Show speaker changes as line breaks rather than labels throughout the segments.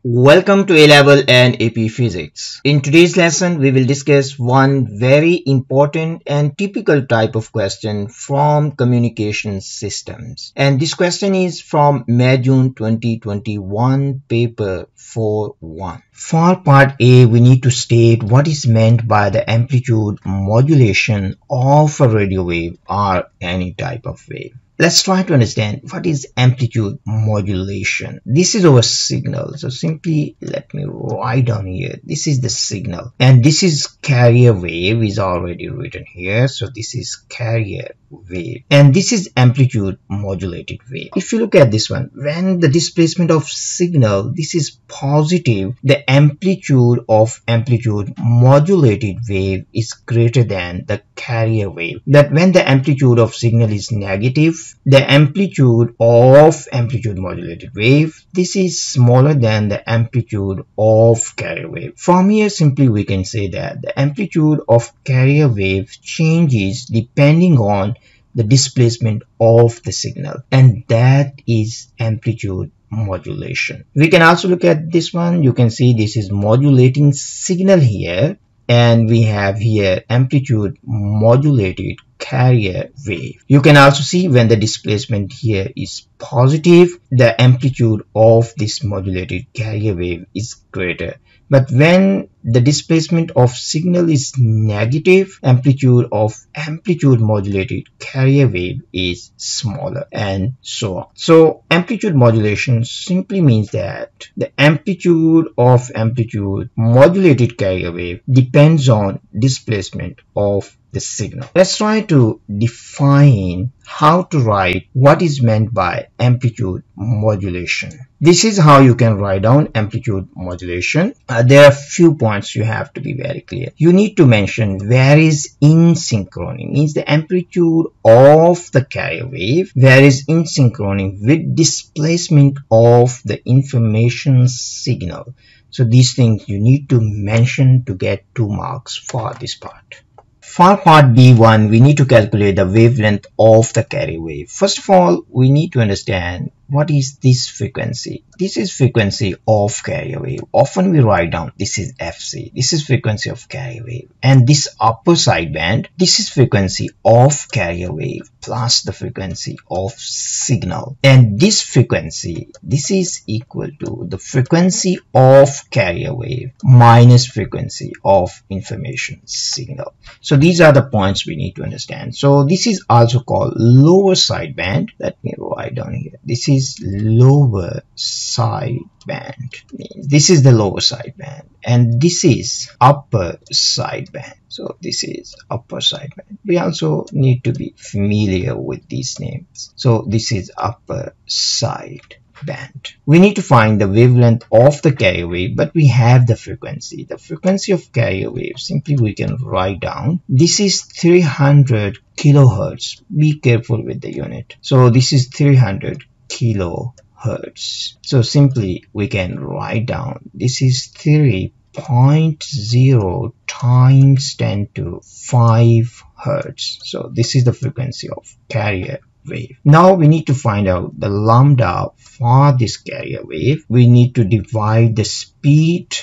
Welcome to A-Level and AP Physics. In today's lesson, we will discuss one very important and typical type of question from communication systems. And this question is from May-June 2021 paper 4.1. For part A, we need to state what is meant by the amplitude modulation of a radio wave or any type of wave. Let's try to understand what is amplitude modulation. This is our signal. So simply let me write down here. This is the signal. And this is carrier wave is already written here. So this is carrier wave. And this is amplitude modulated wave. If you look at this one, when the displacement of signal, this is positive, the amplitude of amplitude modulated wave is greater than the carrier wave. That when the amplitude of signal is negative, the amplitude of amplitude modulated wave, this is smaller than the amplitude of carrier wave. From here, simply we can say that the amplitude of carrier wave changes depending on the displacement of the signal, and that is amplitude modulation. We can also look at this one. You can see this is modulating signal here, and we have here amplitude modulated carrier wave. You can also see when the displacement here is positive, the amplitude of this modulated carrier wave is greater. But when the displacement of signal is negative, amplitude of amplitude modulated carrier wave is smaller, and so on. So amplitude modulation simply means that the amplitude of amplitude modulated carrier wave depends on displacement of the signal. Let's try to define how to write what is meant by amplitude modulation. This is how you can write down amplitude modulation. There are few points you have to be very clear. You need to mention where is in synchrony, means the amplitude of the carrier wave, where is in synchrony with displacement of the information signal. So these things you need to mention to get 2 marks for this part. For part B1, we need to calculate the wavelength of the carrier wave. First of all, we need to understand what is this frequency. This is frequency of carrier wave. Often we write down this is FC. This is frequency of carrier wave. And this upper sideband, this is frequency of carrier wave plus the frequency of signal. And this frequency, this is equal to the frequency of carrier wave minus frequency of information signal. So these are the points we need to understand. So this is also called lower sideband. Let me write down here. This is lower sideband. This is the lower sideband, and this is upper sideband. So this is upper sideband. We also need to be familiar with these names. So this is upper sideband. We need to find the wavelength of the carrier wave, but we have the frequency. The frequency of carrier wave, simply we can write down. This is 300 kilohertz. Be careful with the unit. So this is 300 kilohertz. So simply we can write down this is 3.0 times 10 to 5 hertz. So this is the frequency of carrier wave. Now we need to find out the lambda for this carrier wave. We need to divide the speed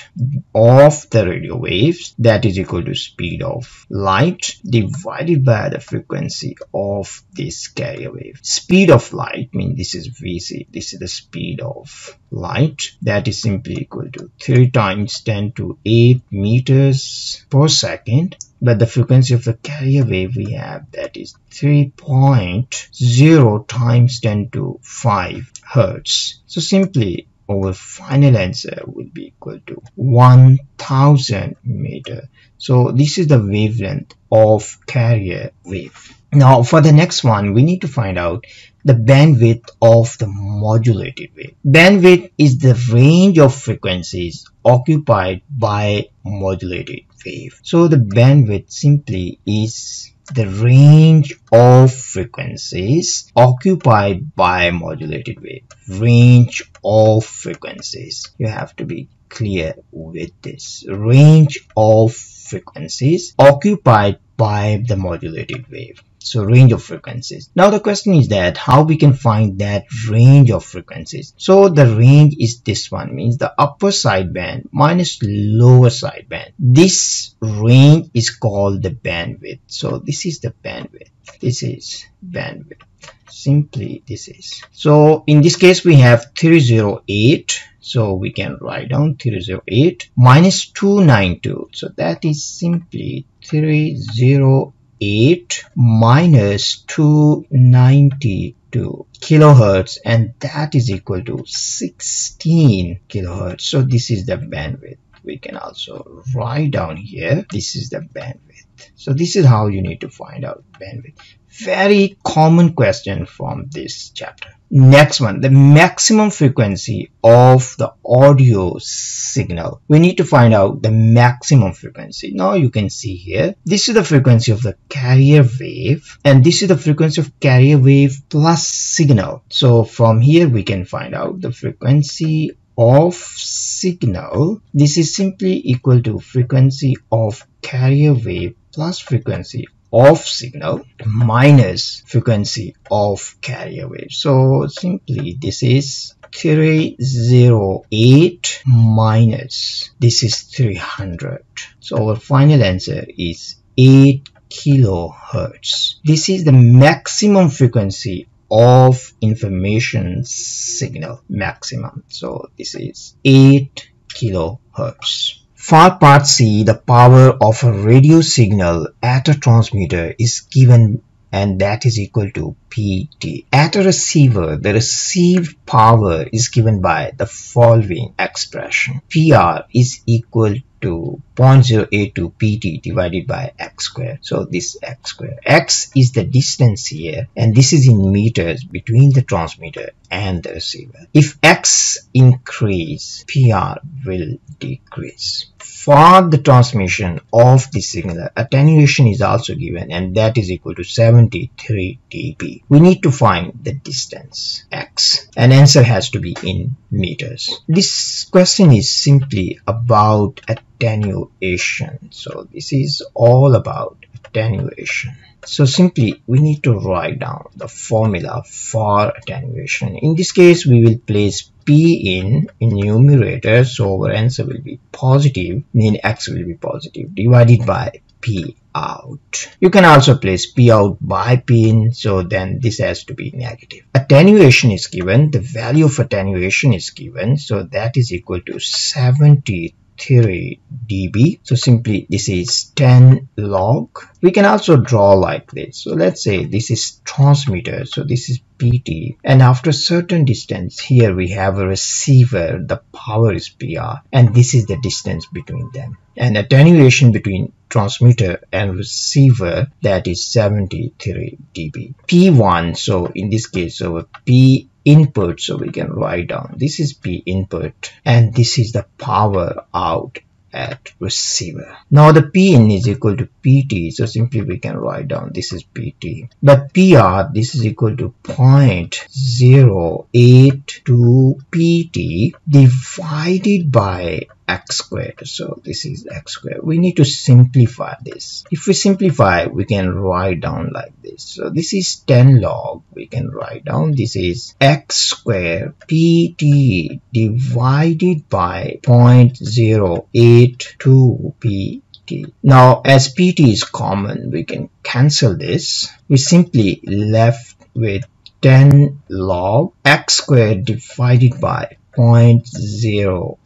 of the radio waves, that is equal to speed of light divided by the frequency of this carrier wave. Speed of light means this is Vc. This is the speed of light, that is simply equal to 3 times 10 to 8 meters per second. But the frequency of the carrier wave we have, that is 3.0 times 10 to 5 hertz. So simply our final answer will be equal to 1000 meter. So this is the wavelength of carrier wave. Now for the next one, we need to find out the bandwidth of the modulated wave. Bandwidth is the range of frequencies occupied by modulated wave. So the bandwidth simply is the range of frequencies occupied by modulated wave. Range of frequencies. You have to be clear with this. Range of frequencies occupied by the modulated wave. So range of frequencies. Now the question is that how we can find that range of frequencies. So the range is this one, means the upper sideband minus lower sideband. This range is called the bandwidth. So this is the bandwidth. This is bandwidth. Simply this is. So in this case we have 308. So we can write down 308 minus 292. So that is simply 308 minus 292 kilohertz, and that is equal to 16 kilohertz. So this is the bandwidth. We can also write down here, this is the bandwidth. So this is how you need to find out bandwidth. Very common question from this chapter. Next one, the maximum frequency of the audio signal. We need to find out the maximum frequency. Now you can see here, this is the frequency of the carrier wave, and this is the frequency of carrier wave plus signal. So from here we can find out the frequency of signal. This is simply equal to frequency of carrier wave plus frequency of signal minus frequency of carrier wave. So simply this is 308 minus this is 300. So our final answer is 8 kilohertz. This is the maximum frequency of information signal, maximum. So this is 8 kilohertz. For part C, the power of a radio signal at a transmitter is given, and that is equal to PT. At a receiver, the received power is given by the following expression. PR is equal to 0.082 PT divided by x square. So this x square. X is the distance here, and this is in meters between the transmitter and the receiver. If x increase, PR will decrease. For the transmission of the signal, attenuation is also given, and that is equal to 73 dB. We need to find the distance x, and answer has to be in meters. This question is simply about attenuation. So this is all about attenuation. So simply we need to write down the formula for attenuation. In this case we will place P in numerator, so our answer will be positive, mean x will be positive, divided by P out. You can also place P out by P in, so then this has to be negative. Attenuation is given, the value of attenuation is given, so that is equal to 73 dB. So simply this is 10 log. We can also draw like this. So let's say this is transmitter, so this is PT, and after a certain distance here we have a receiver, the power is PR, and this is the distance between them, and attenuation between transmitter and receiver, that is 73 dB. P1, so in this case our P input, so we can write down this is P input, and this is the power out at receiver. Now the P in is equal to PT, so simply we can write down this is PT, but PR, this is equal to 0.082 PT divided by x squared. So this is x squared. We need to simplify this. If we simplify, we can write down like this. So this is 10 log. We can write down this is x squared PT divided by 0.082 PT. Now as PT is common, we can cancel this. We simply left with 10 log x squared divided by 0.082.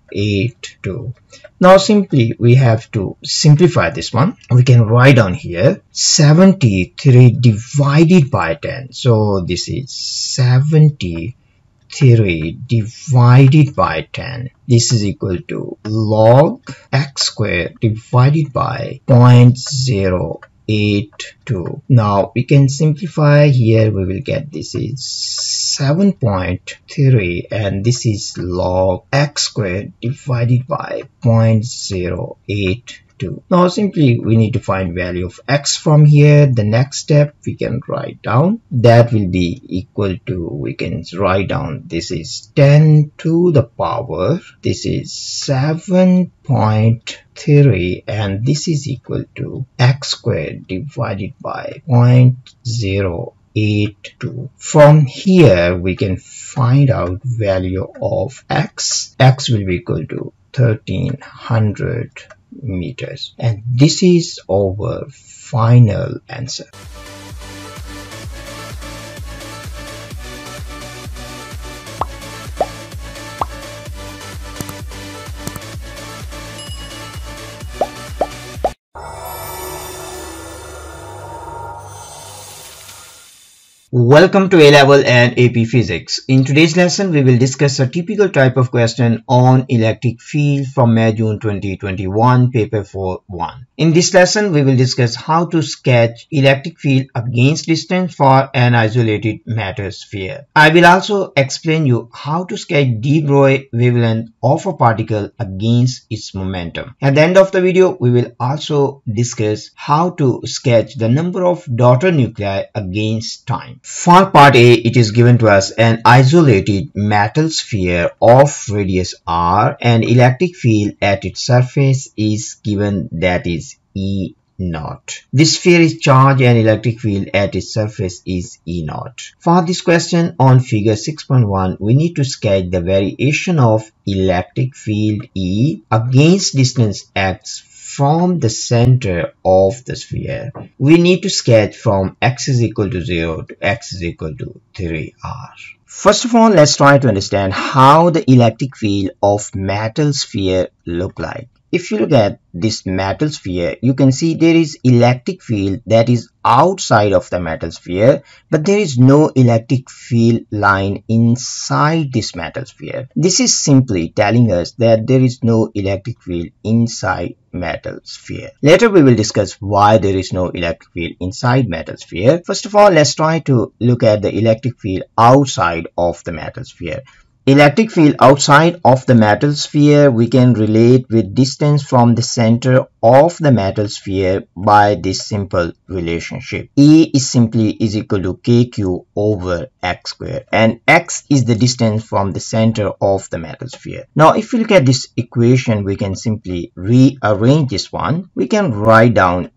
Now simply we have to simplify this one. We can write down here 73 divided by 10. So this is 73 divided by 10. This is equal to log x squared divided by 0.082. Now we can simplify here. We will get this is 7.3, and this is log x squared divided by 0.082. 2. Now simply we need to find value of x from here. The next step we can write down, that will be equal to, we can write down, this is 10 to the power, this is 7.3, and this is equal to x squared divided by 0.082. From here we can find out value of x. X will be equal to 1300 meters, and this is our final answer. Welcome to A-Level and AP Physics. In today's lesson, we will discuss a typical type of question on electric field from May-June 2021, paper 4.1. In this lesson, we will discuss how to sketch electric field against distance for an isolated matter sphere. I will also explain you how to sketch de Broglie wavelength of a particle against its momentum. At the end of the video, we will also discuss how to sketch the number of daughter nuclei against time. For part A, it is given to us an isolated metal sphere of radius r, and electric field at its surface is given, that is E naught. This sphere is charged and electric field at its surface is E naught. For this question on figure 6.1, we need to sketch the variation of electric field E against distance x from the center of the sphere. We need to sketch from x is equal to 0 to x is equal to 3r. First of all, let's try to understand how the electric field of metal sphere look like. If you look at this metal sphere, you can see there is electric field that is outside of the metal sphere, but there is no electric field line inside this metal sphere. This is simply telling us that there is no electric field inside metal sphere. Later we will discuss why there is no electric field inside metal sphere. First of all, let's try to look at the electric field outside of the metal sphere. Electric field outside of the metal sphere we can relate with distance from the center of the metal sphere by this simple relationship. E is equal to kq over x squared, and x is the distance from the center of the metal sphere. Now if you look at this equation, we can simply rearrange this one. We can write down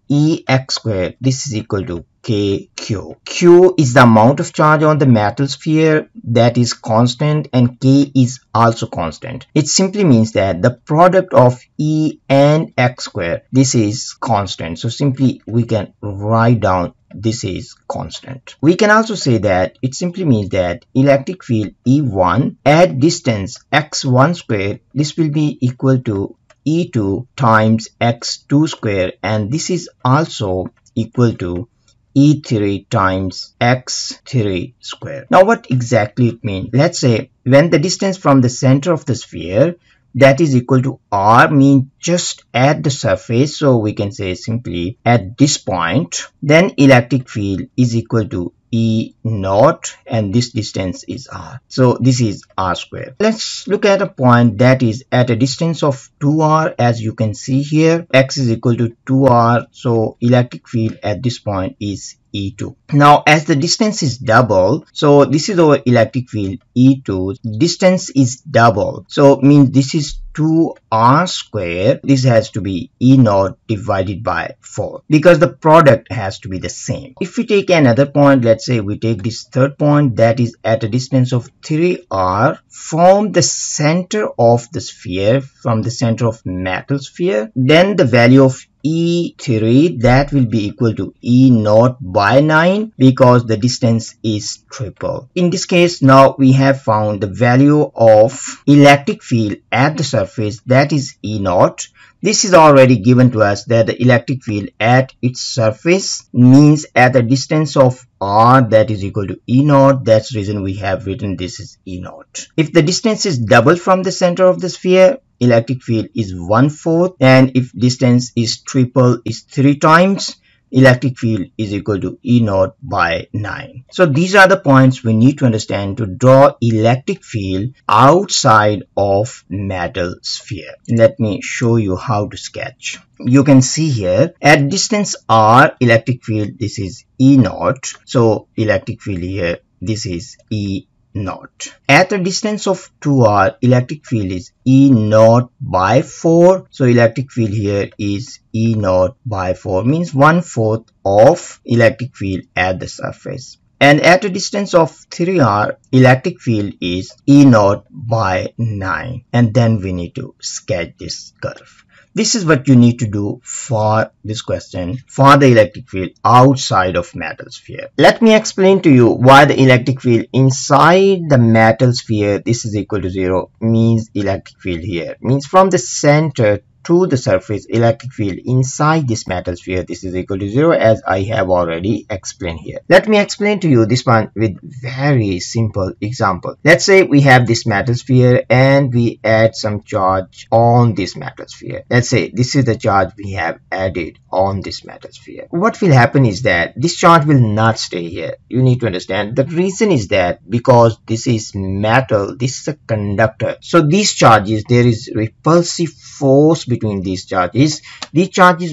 Ex squared, this is equal to kq. Q is the amount of charge on the metal sphere, that is constant, and k is also constant. It simply means that the product of E and x squared, this is constant. So simply we can write down this is constant. We can also say that it simply means that electric field E1 at distance x1 squared, this will be equal to E2 times x2 square, and this is also equal to E3 times x3 square. Now what exactly it means? Let's say when the distance from the center of the sphere, that is equal to r, means just at the surface, so we can say simply at this point, then electric field is equal to E naught, and this distance is r. So this is r square. Let's look at a point that is at a distance of 2r. As you can see here, x is equal to 2r, so electric field at this point is E2. Now as the distance is double, so this is our electric field E2, distance is double, so means this is 2r square, this has to be E naught divided by 4, because the product has to be the same. If we take another point, let's say we take this third point that is at a distance of 3r from the center of the sphere, from the center of metal sphere, then the value of E3, that will be equal to E naught by 9, because the distance is triple. In this case, now we have found the value of electric field at the surface, that is E naught. This is already given to us that the electric field at its surface means at a distance of r, that is equal to E naught. That's the reason we have written this is E naught. If the distance is double from the center of the sphere, electric field is 1/4, and if distance is triple, is 3 times, electric field is equal to E naught by 9. So these are the points we need to understand to draw electric field outside of metal sphere. Let me show you how to sketch. You can see here at distance r, electric field, this is E naught. So electric field here, this is E naught. At a distance of 2r, electric field is E naught by 4. So electric field here is E naught by 4, means 1/4 of electric field at the surface. And at a distance of 3r, electric field is E naught by 9. And then we need to sketch this curve. This is what you need to do for this question for the electric field outside of metal sphere. Let me explain to you why the electric field inside the metal sphere, this is equal to 0, means electric field here. Means from the center to the surface, electric field inside this metal sphere, this is equal to 0, as I have already explained here. Let me explain to you this one with very simple example. Let's say we have this metal sphere and we add some charge on this metal sphere. Let's say this is the charge we have added on this metal sphere. What will happen is that this charge will not stay here. You need to understand the reason is that because this is metal, this is a conductor. So these charges, there is repulsive force between these charges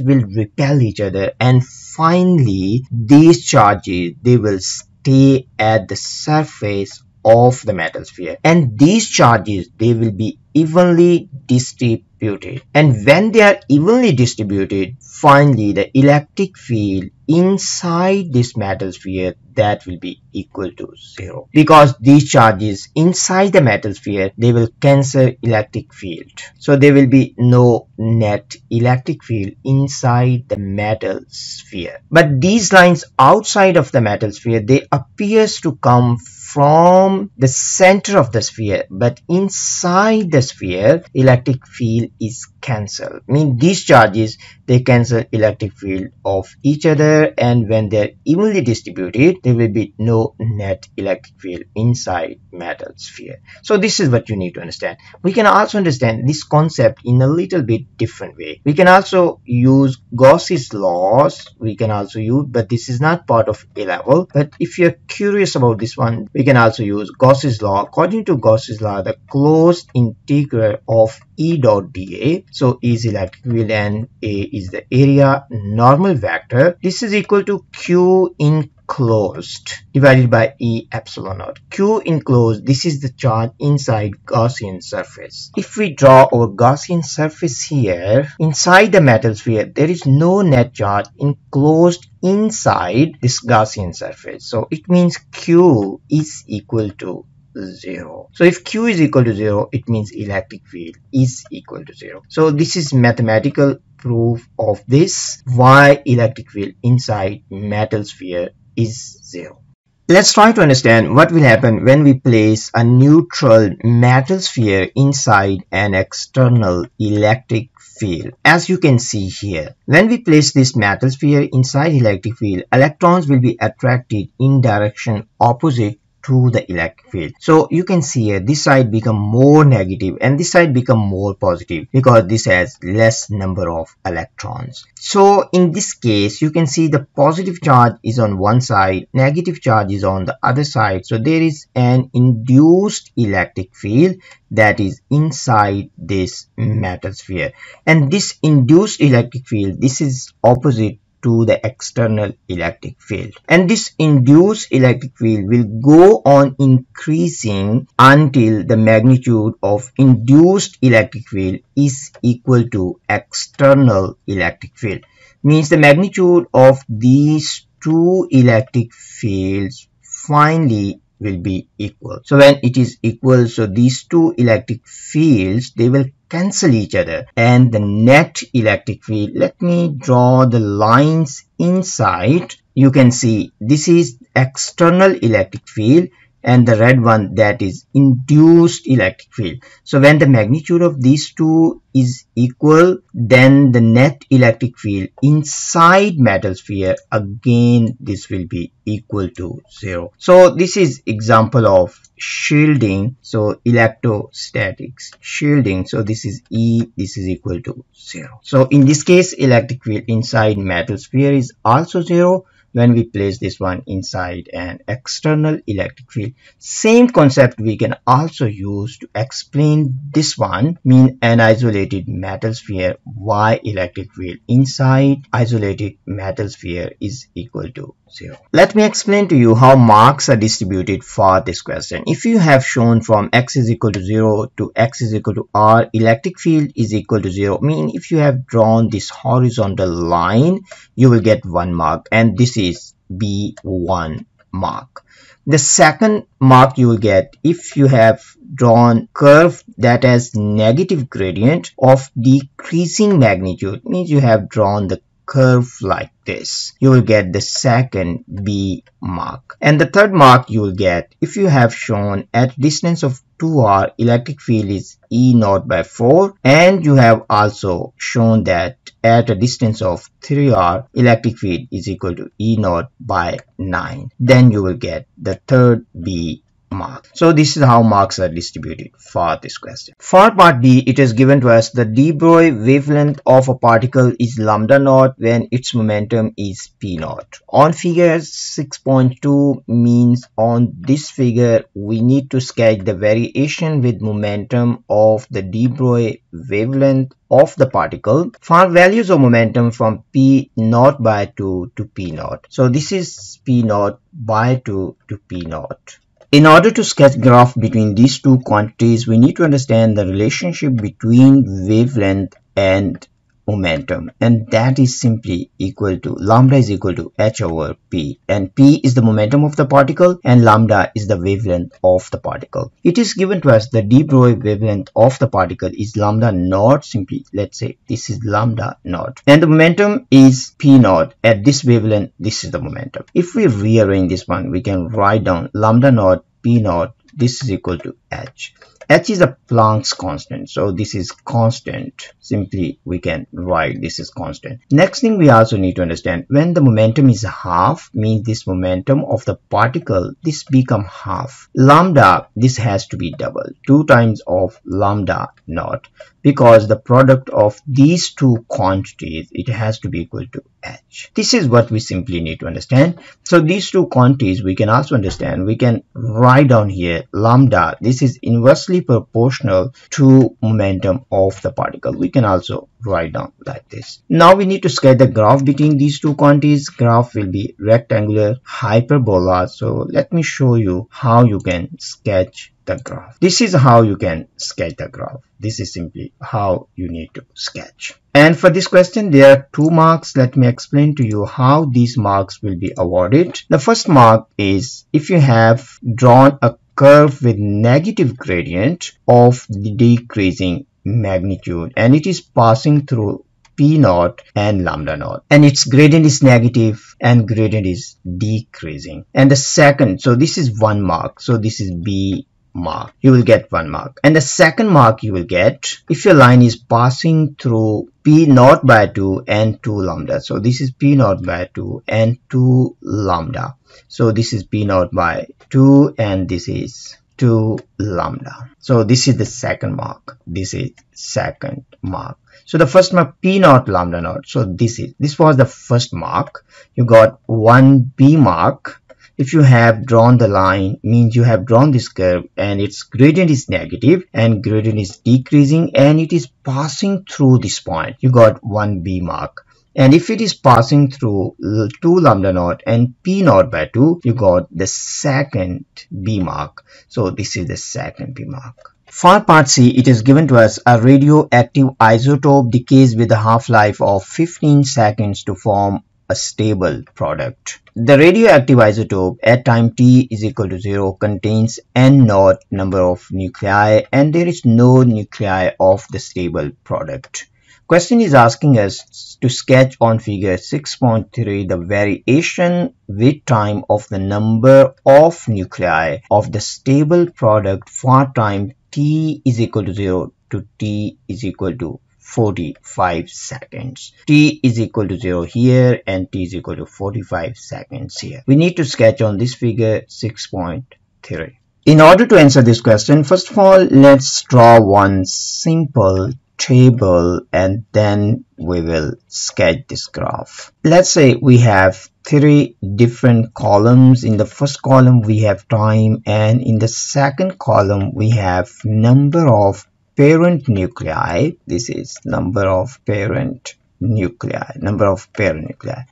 will repel each other, and finally these charges, they will stay at the surface of the metal sphere, and these charges, they will be evenly distributed, and when they are evenly distributed, finally the electric field inside this metal sphere, that will be equal to 0, because these charges inside the metal sphere, they will cancel electric field, so there will be no net electric field inside the metal sphere. But these lines outside of the metal sphere, they appears to come from the center of the sphere, but inside the sphere, electric field is cancelled. Mean these charges, they cancel electric field of each other, and when they're evenly distributed, there will be no net electric field inside metal sphere. So this is what you need to understand. We can also understand this concept in a little bit different way. We can also use Gauss's laws. We can also use, but this is not part of A level. But if you're curious about this one, we can also use Gauss's law. According to Gauss's law, the closed integral of E dot dA, so E is electric field and A is the area normal vector, this is equal to Q enclosed divided by E epsilon naught. Q enclosed, this is the charge inside Gaussian surface. If we draw our Gaussian surface here, inside the metal sphere, there is no net charge enclosed inside this Gaussian surface. So it means Q is equal to 0. So if Q is equal to 0, it means electric field is equal to 0. So this is mathematical proof of this, why electric field inside metal sphere is 0. Let's try to understand what will happen when we place a neutral metal sphere inside an external electric field. As you can see here, when we place this metal sphere inside electric field, electrons will be attracted in direction opposite to the electric field. So you can see here, this side become more negative and this side become more positive because this has less number of electrons. So in this case, you can see the positive charge is on one side, negative charge is on the other side. So there is an induced electric field that is inside this metal sphere, and this induced electric field, this is opposite to the external electric field, and this induced electric field will go on increasing until the magnitude of induced electric field is equal to external electric field. Means the magnitude of these two electric fields finally will be equal. So when it is equal, so these two electric fields, they will cancel each other, and the net electric field, let me draw the lines inside. You can see this is external electric field, and the red one, that is induced electric field. So when the magnitude of these two is equal, then the net electric field inside metal sphere, again this will be equal to 0. So this is example of shielding. So electrostatics shielding. So this is E, this is equal to 0. So in this case, electric field inside metal sphere is also 0 when we place this one inside an external electric field. Same concept we can also use to explain this one, mean an isolated metal sphere, why electric field inside isolated metal sphere is equal to 0. Let me explain to you how marks are distributed for this question. If you have shown from x is equal to 0 to x is equal to r, electric field is equal to 0, mean if you have drawn this horizontal line, you will get 1 mark, and this is B1 mark. The second mark you will get if you have drawn curve that has negative gradient of decreasing magnitude, means you have drawn the curve like this, you will get the second B mark. And the third mark you will get if you have shown at distance of 2r electric field is E0 by 4, and you have also shown that at a distance of 3r electric field is equal to E0 by 9, then you will get the third B mark. So this is how marks are distributed for this question. For part B, it is given to us the de Broglie wavelength of a particle is lambda naught when its momentum is p naught. On figure 6.2, means on this figure we need to sketch the variation with momentum of the de Broglie wavelength of the particle for values of momentum from p naught by 2 to p naught. So this is p naught by 2 to p naught. In order to sketch graph between these two quantities, we need to understand the relationship between wavelength and momentum, and that is simply equal to lambda is equal to h over p, and p is the momentum of the particle and lambda is the wavelength of the particle. It is given to us the de Broglie wavelength of the particle is lambda naught, simply let's say this is lambda naught, and the momentum is p naught. At this wavelength, this is the momentum. If we rearrange this one, we can write down lambda naught p naught, this is equal to h. H is a Planck's constant, so this is constant. Simply we can write this is constant. Next thing we also need to understand, when the momentum is half, means this momentum of the particle, this become half. Lambda, this has to be double, 2 times of lambda naught, because the product of these two quantities, it has to be equal to h. This is what we simply need to understand. So these two quantities we can also understand. We can write down here lambda, this is inversely proportional to momentum of the particle. We can also write down like this. Now we need to sketch the graph between these two quantities. Graph will be rectangular hyperbola. So let me show you how you can sketch the graph. This is how you can sketch the graph. This is simply how you need to sketch. And for this question, there are 2 marks. Let me explain to you how these marks will be awarded. The first mark is if you have drawn a curve with negative gradient of the decreasing magnitude and it is passing through p naught and lambda naught, and its gradient is negative and gradient is decreasing. And the second, so this is 1 mark, so this is B mark, you will get 1 mark. And the second mark you will get if your line is passing through p naught by 2 and 2 lambda. So this is p naught by 2 and 2 lambda. So this is p naught by 2 and this is 2 lambda. So this is the second mark. This is second mark. So the first mark p naught lambda naught. So this was the first mark. You got 1 B mark. If you have drawn the line, means you have drawn this curve and its gradient is negative and gradient is decreasing and it is passing through this point. You got 1 B mark. And if it is passing through 2 lambda naught and p naught by 2, you got the second B mark. So this is the second B mark. For part C, it is given to us a radioactive isotope decays with a half-life of 15 seconds to form a stable product. The radioactive isotope at time t is equal to 0 contains n naught number of nuclei and there is no nuclei of the stable product. Question is asking us to sketch on figure 6.3 the variation with time of the number of nuclei of the stable product for time t is equal to 0 to t is equal to 45 seconds. T is equal to 0 here and t is equal to 45 seconds here. We need to sketch on this figure 6.3. In order to answer this question, first of all, let's draw one simple table and then we will sketch this graph. Let's say we have three different columns. In the first column we have time, and in the second column we have number of parent nuclei. This is number of parent nuclei,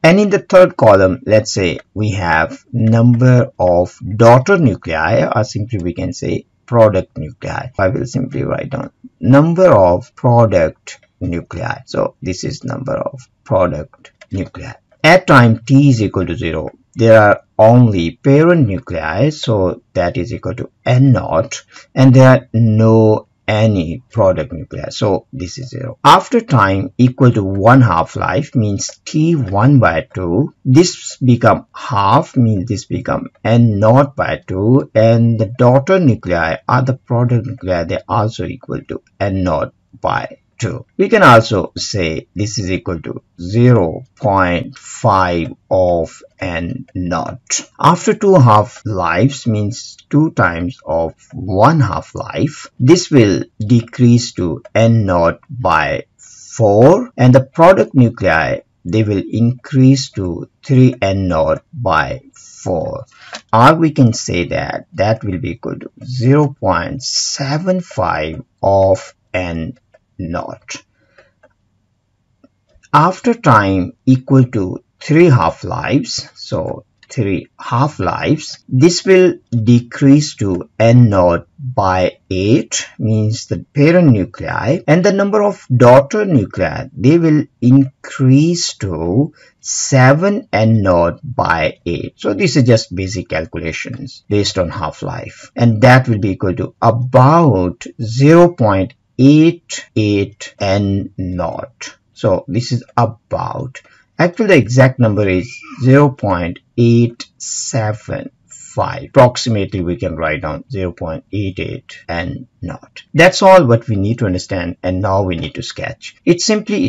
and in the third column, let's say we have number of daughter nuclei, or simply we can say product nuclei. I will simply write down number of product nuclei. So this is number of product nuclei. At time t is equal to 0, there are only parent nuclei, so that is equal to n naught, and there are no any product nuclei, so this is 0. After time equal to 1 half life means t1 by 2, this become half, means this become n naught by 2, and the daughter nuclei are the product nuclei, they also equal to n naught by 2. We can also say this is equal to 0.5 of n naught. After 2 half lives means 2 times of 1 half life, this will decrease to n naught by 4, and the product nuclei, they will increase to 3n naught by 4, or we can say that that will be equal to 0.75 of n naught. After time equal to 3 half lives, so 3 half lives, this will decrease to n naught by 8, means the parent nuclei, and the number of daughter nuclei, they will increase to 7 n naught by 8. So this is just basic calculations based on half-life, and that will be equal to about 0.88 n naught. So this is about, actually the exact number is 0.875. Approximately we can write down 0.88 n naught. That's all what we need to understand, and now we need to sketch. It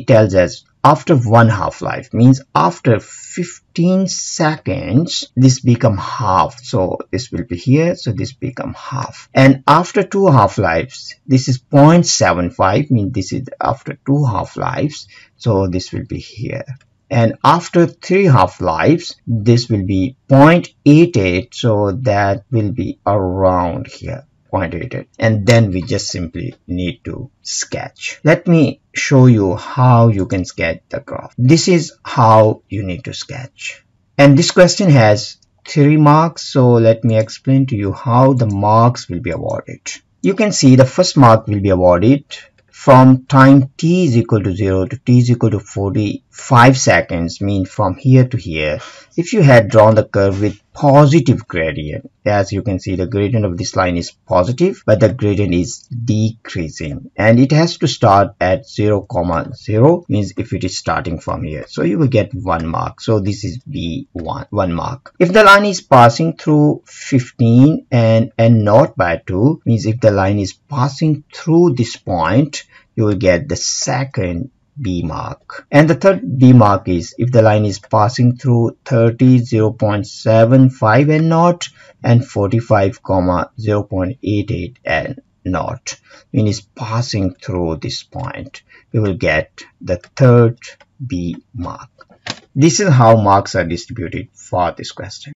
tells us after 1 half life, means after 15 seconds this become half, so this will be here, so this become half. And after 2 half lives, this is 0.75, means this is after 2 half lives, so this will be here. And after 3 half lives, this will be 0.88, so that will be around here, 0.88, and then we just simply need to sketch. Let me show you how you can sketch the graph. This is how you need to sketch, and this question has 3 marks, so let me explain to you how the marks will be awarded. You can see the first mark will be awarded from time t is equal to 0 to t is equal to 45 seconds, mean from here to here. If you had drawn the curve with positive gradient, as you can see the gradient of this line is positive, but the gradient is decreasing, and it has to start at 0, 0, means if it is starting from here, so you will get 1 mark. So this is B1, 1 mark. If the line is passing through 15 and n naught by 2, means if the line is passing through this point, you will get the second B mark. And the third B mark is if the line is passing through 30, 0.75 n naught and 45, 0.88 n naught, means passing through this point, you will get the third B mark. This is how marks are distributed for this question.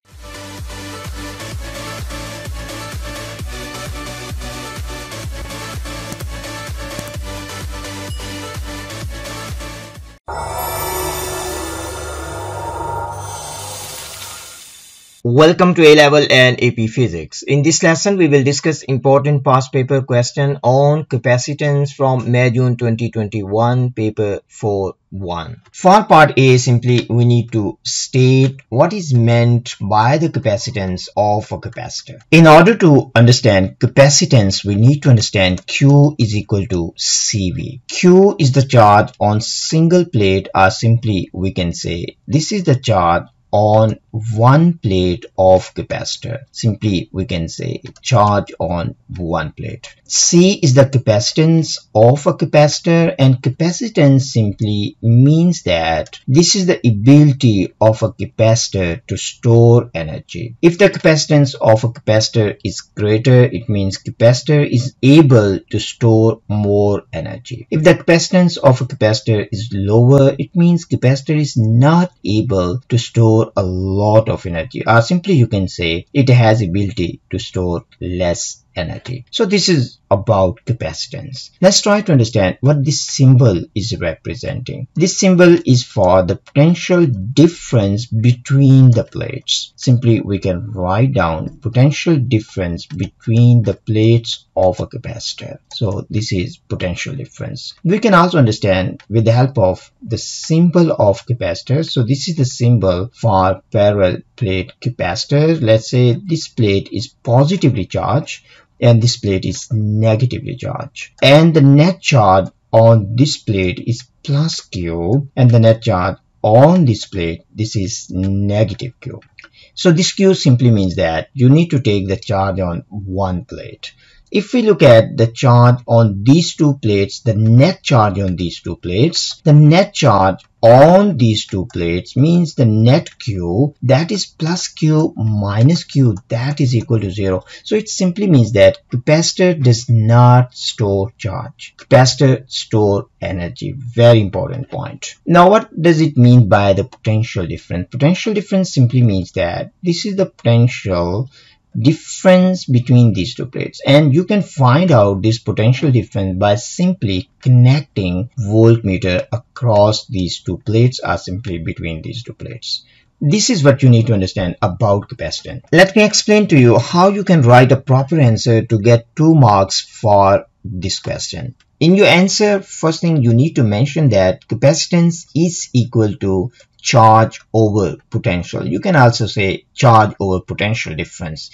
Welcome to A-Level and AP Physics. In this lesson, we will discuss important past paper question on capacitance from May-June 2021 paper 4.1. For part A, simply we need to state what is meant by the capacitance of a capacitor. In order to understand capacitance, we need to understand Q is equal to CV. Q is the charge on single plate, or simply we can say this is the charge on one plate of capacitor. Simply we can say charge on one plate. C is the capacitance of a capacitor, and capacitance simply means that this is the ability of a capacitor to store energy. If the capacitance of a capacitor is greater, it means capacitor is able to store more energy. If the capacitance of a capacitor is lower, it means capacitor is not able to store a lot of energy, or simply you can say it has ability to store less energy. So this is about capacitance. Let's try to understand what this symbol is representing. This symbol is for the potential difference between the plates. Simply we can write down potential difference between the plates of a capacitor. So this is potential difference. We can also understand with the help of the symbol of capacitor. So this is the symbol for parallel plate capacitor. Let's say this plate is positively charged and this plate is negatively charged, and the net charge on this plate is plus Q, and the net charge on this plate, this is negative Q. So this Q simply means that you need to take the charge on one plate. If we look at the charge on these two plates, the net charge on these two plates, the net charge on these two plates means the net Q, that is plus Q minus Q, that is equal to 0. So it simply means that capacitor does not store charge. Capacitor store energy. Very important point. Now what does it mean by the potential difference? Potential difference simply means that this is the potential difference between these two plates, and you can find out this potential difference by simply connecting voltmeter across these two plates, or simply between these two plates. This is what you need to understand about capacitance. Let me explain to you how you can write a proper answer to get 2 marks for this question. In your answer, first thing you need to mention that capacitance is equal to charge over potential. You can also say charge over potential difference.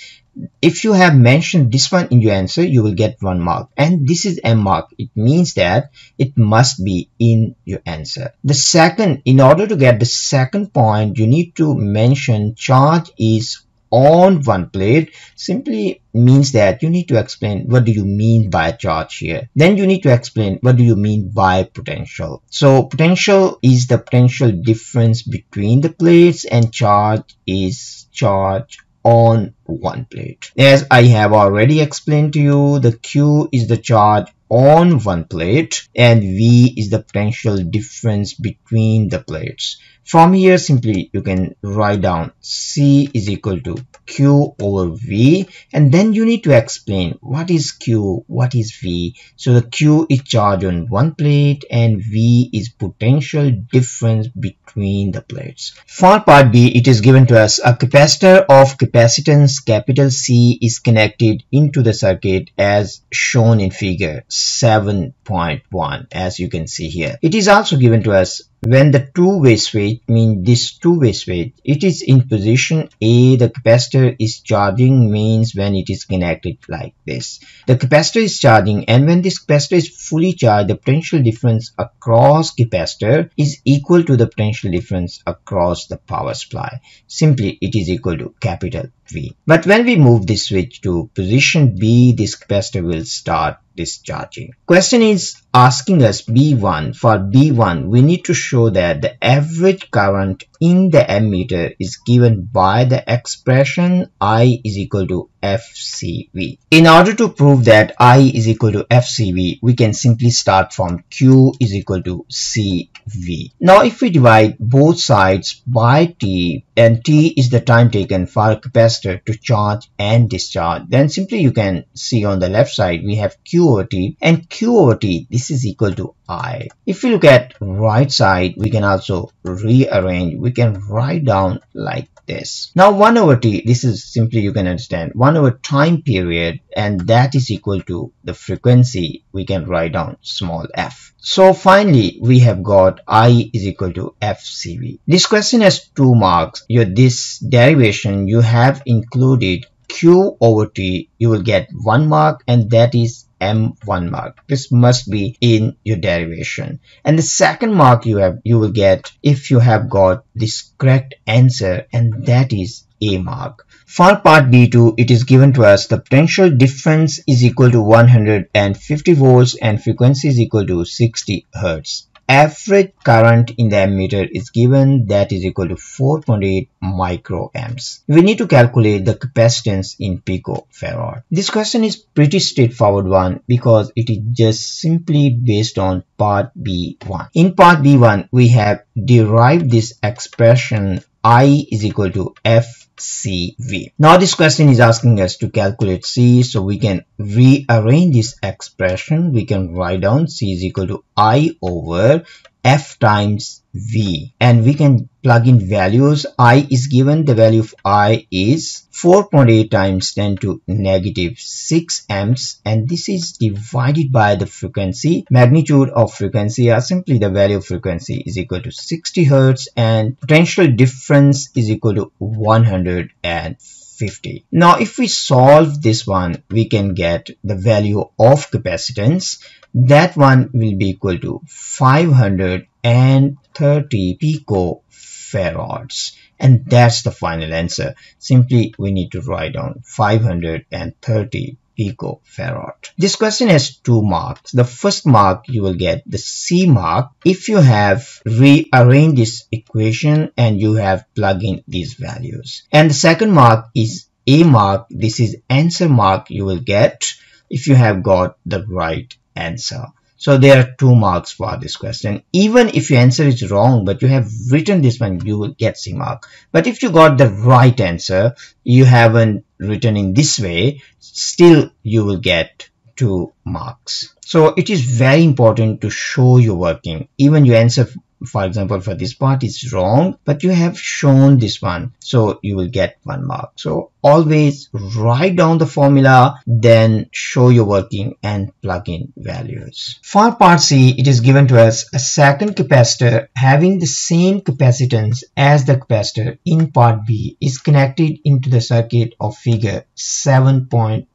If you have mentioned this one in your answer, you will get 1 mark, and this is M mark. It means that it must be in your answer. The second, in order to get the second point, you need to mention charge is on one plate. Simply means that you need to explain what do you mean by charge here. Then you need to explain what do you mean by potential. So potential is the potential difference between the plates, and charge is charge on one plate. As I have already explained to you, the Q is the charge on one plate and V is the potential difference between the plates. From here, simply you can write down C is equal to Q over V, and then you need to explain what is Q, what is V. So the Q is charge on one plate and V is potential difference between the plates. For part B, it is given to us a capacitor of capacitance capital C is connected into the circuit as shown in figure 7.1, as you can see here. It is also given to us when the two-way switch, mean this two-way switch, it is in position A, the capacitor is charging, means when it is connected like this. The capacitor is charging, and when this capacitor is fully charged, the potential difference across capacitor is equal to the potential difference across the power supply. Simply it is equal to capital V. But when we move this switch to position B, this capacitor will start discharging. Question is asking us B1. For B1, we need to show that the average current in the ammeter is given by the expression I is equal to FCV. In order to prove that I is equal to FCV, we can simply start from Q is equal to CV. Now if we divide both sides by T, and T is the time taken for a capacitor to charge and discharge, then simply you can see on the left side we have Q over T, and Q over T, this is equal to I. If we look at right side, we can also rearrange. we can write down like this. Now 1 over t, this is simply, you can understand, 1 over time period, and that is equal to the frequency. We can write down small f. So finally we have got I is equal to FCV. This question has 2 marks. This derivation you have included Q over T, you will get 1 mark, and that is M1 mark. This must be in your derivation. And the second mark you will get if you have got this correct answer, and that is A mark. For part B2, it is given to us the potential difference is equal to 150 volts and frequency is equal to 60 hertz. Average current in the ammeter is given, that is equal to 4.8 microamps. We need to calculate the capacitance in picofarad. This question is pretty straightforward one because it is just simply based on part B1. In part B1, we have derived this expression I is equal to FCV. Now this question is asking us to calculate C, so we can rearrange this expression. We can write down C is equal to I over F times V, and we can plug in values. I is given, the value of I is 4.8 times 10 to negative 6 amps, and this is divided by the frequency. Magnitude of frequency, or simply the value of frequency, is equal to 60 hertz, and potential difference is equal to 150. Now if we solve this one, we can get the value of capacitance. That one will be equal to 530 picofarads, and that's the final answer. Simply we need to write down 530 picofarad. This question has 2 marks. The first mark you will get the C mark if you have rearranged this equation and you have plugged in these values, and the second mark is A mark. This is answer mark you will get if you have got the right answer. So there are 2 marks for this question. Even if your answer is wrong but you have written this one, you will get C mark. But if you got the right answer, you haven't written in this way, still you will get 2 marks. So it is very important to show your working. Even your answer, for example, for this part is wrong, but you have shown this one, so you will get 1 mark. So always write down the formula, then show your working and plug in values. For part C, it is given to us a second capacitor having the same capacitance as the capacitor in part B is connected into the circuit of figure 7.1.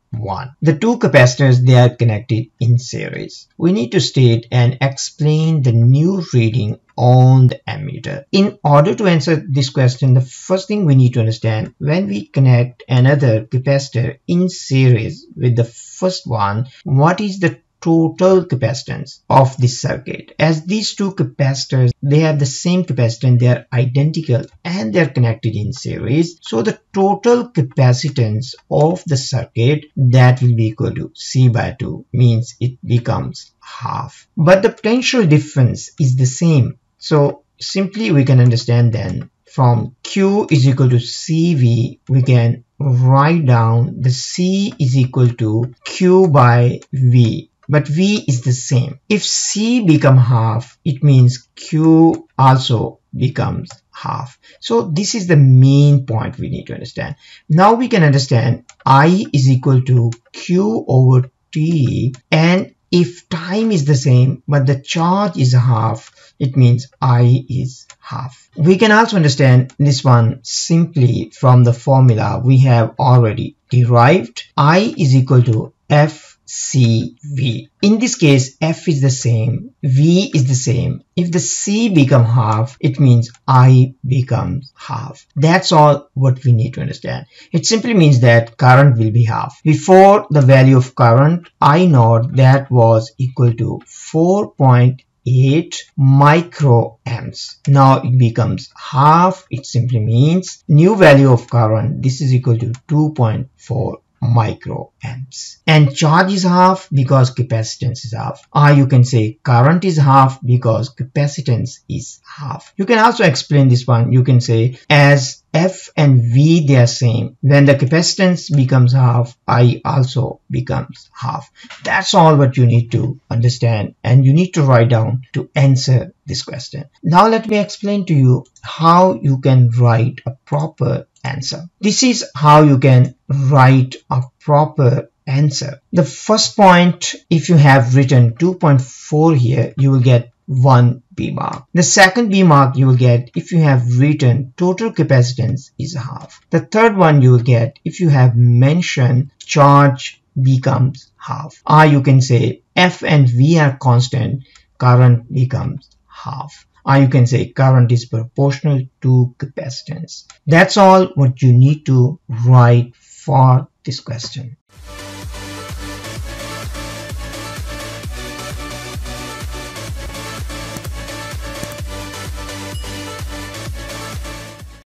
The 2 capacitors, they are connected in series. We need to state and explain the new reading on the ammeter. In order to answer this question, the first thing we need to understand, when we connect another capacitor in series with the first one, what is the total capacitance of this circuit? As these 2 capacitors, they have the same capacitance, they are identical and they are connected in series, so the total capacitance of the circuit, that will be equal to C by 2, means it becomes half. But the potential difference is the same, so simply we can understand then from Q is equal to CV, we can write down the C is equal to Q by V. But V is the same. If C become half, it means Q also becomes half. So this is the main point we need to understand. Now we can understand I is equal to Q over T, and if time is the same but the charge is half, it means I is half. We can also understand this one simply from the formula we have already derived. I is equal to FCV. In this case, F is the same, V is the same. If the C become half, it means I becomes half. That's all what we need to understand. It simply means that current will be half. Before, the value of current I naught, that was equal to 4.8 microamps. Now it becomes half. It simply means new value of current, this is equal to 2.4 microamps. And charge is half because capacitance is half. Or you can say current is half because capacitance is half. You can also explain this one. You can say as F and V they are same, when the capacitance becomes half, I also becomes half. That's all what you need to understand and you need to write down to answer this question. Now let me explain to you how you can write a proper answer. This is how you can write a proper answer. The first point, if you have written 2.4 here, you will get 1 B mark. The second B mark you will get if you have written total capacitance is half. The third one you will get if you have mentioned charge becomes half. Or you can say F and V are constant, current becomes half. Or you can say current is proportional to capacitance. That's all what you need to write for this question.